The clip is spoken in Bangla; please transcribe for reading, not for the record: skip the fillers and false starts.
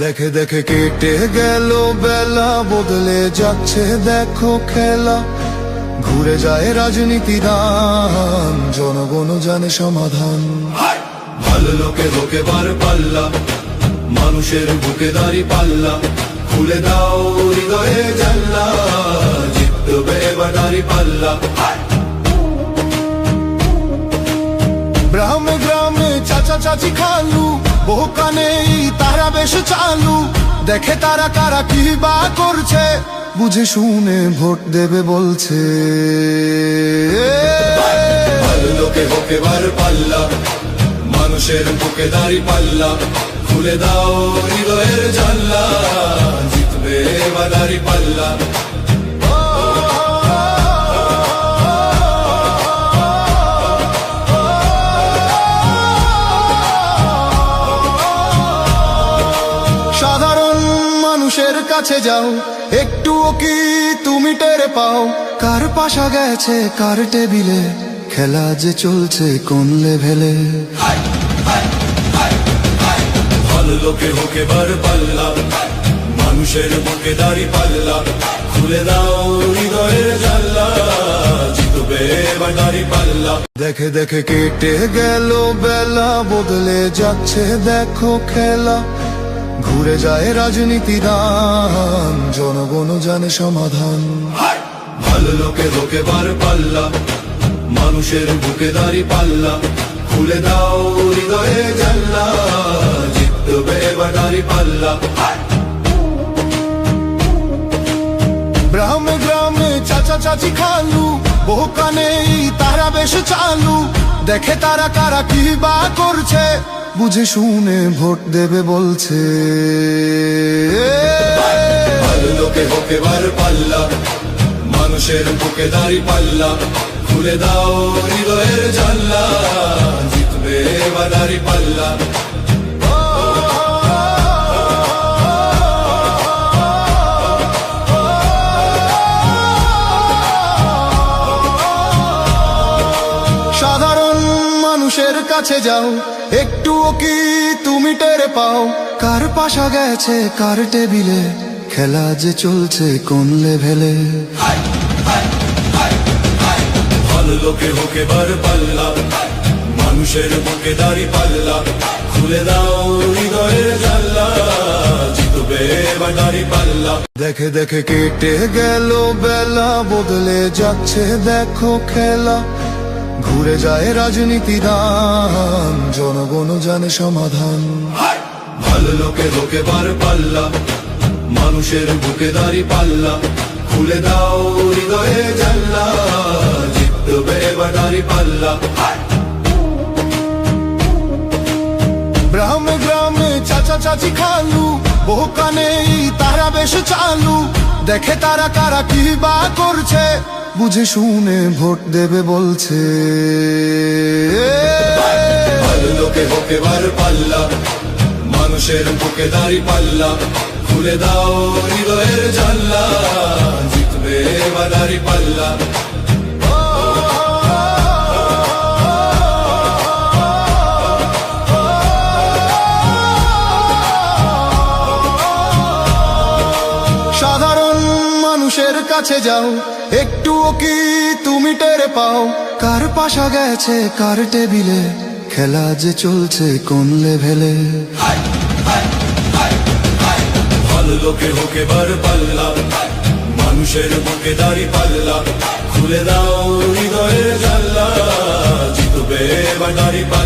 দেখে দেখে কেটে গেল বেলা, বদলে যাচ্ছে দেখো খেলা। ঘুরে যায় রাজনীতি দান, জনগণ জানে সমাধান। ভালো লোকে লোকে বার পাল্লা, মানুষের বুকে দাঁড়ি পাল্লা। খুলে দাও হৃদয়ে জানলা, জিতবে এবার দাঁড়ি পাল্লা। গ্রামে গ্রামে চাচা চাচি খালু, বহু কানে তারা বেশ চালু। দেখে তারা কারা কি বা করছে, বুঝে শুনে ভোট দেবে বলছে। ভালো লোকে লোকে বার পাল্লা, মানুষের বুকে দাঁড়ি পাল্লা। খুলে দাও হৃদয়ের জানলা, জিতবে এবার দাঁড়ি পাল্লা। সাধারণ মানুষের কাছে যাও, একটুও কি তুমি টের পাও? কার পাশা গেছে কার টেবিলে, খেলা যে চলছে কোন লেভেলে। ভালো লোকে হোকে বার পাল্লা, মানুষের বুকে দাঁড়ি পাল্লা। খুলে দাও হৃদয়ের জানলা, জিতবে এবার দাঁড়ি পাল্লা। দেখে দেখে কেটে গেল বেলা, বদলে যাচ্ছে দেখো খেলা। ঘুরে যায় রাজনীতি দান, জনগণ জানে সমাধান। ভালো লোকে লোকে বার পাল্লা, মানুষের বুকে দাঁড়ি পাল্লা। খুলে দাও হৃদয়ে জানলা, জিতবে এবার দাঁড়ি পাল্লা। গ্রামে গ্রামে চাচা চাচি খালু, বহু কানে তারা বেশ চালু। দেখে তারা কারা কি বা করছে, বুঝে শুনে ভোট দেবে বলছে। ভালো লোকে হোকে বার পাল্লা, মানুষের বুকে দাঁড়ি পাল্লা। খুলে দাও হৃদয়ের জানলা, জিতবে এবার দাঁড়ি পাল্লা। সাধারণ মানুষের কাছে যাও, একটুও কি তুমি টের পাও? কার পাশা গেছে কার টেবিলে, খেলা যে চলছে কোন লেভেলে। ভালো লোকে হোকে বার পাল্লা, মানুষের বুকে দাঁড়ি পাল্লা। খুলে দাও হৃদয়ের জানলা, জিতবে এবার দাঁড়ি পাল্লা। দেখে দেখে কেটে গেল বেলা, বদলে যাচ্ছে দেখো খেলা। ঘুরে যায় রাজনীতি দান, জনগণ জানে সমাধান। ভালো লোকে লোকে বার পাল্লা, মানুষের বুকে দাঁড়ি পাল্লা। খুলে দাও হৃদয়ে জানলা, জিতবে এবার দাঁড়ি পাল্লা। গ্রামে গ্রামে চাচা চাচি খালু, বহু কানে তারা বেশ চালু। দেখে তারা কারা কি বা করছে, বুঝে শুনে ভোট দেবে বলছে। ভালো লোকে হোকে বার পাল্লা, মানুষের বুকে দাঁড়ি পাল্লা। খুলে দাও হৃদয়ের জানলা, জিতবে এবার দাঁড়ি পাল্লা। সাধারণ মানুষের কাছে যাও, একটুও কি তুমি টের পাও? কার পাশা গেছে কার টেবিলে, খেলা যে চলছে কোন লেভেলে। ভালো লোকে হোকে বার পাল্লা, মানুষের বুকে দাঁড়ি পাল্লা। খুলে দাও হৃদয়ের জানলা, জিতবে এবার দাঁড়ি পাল্লা।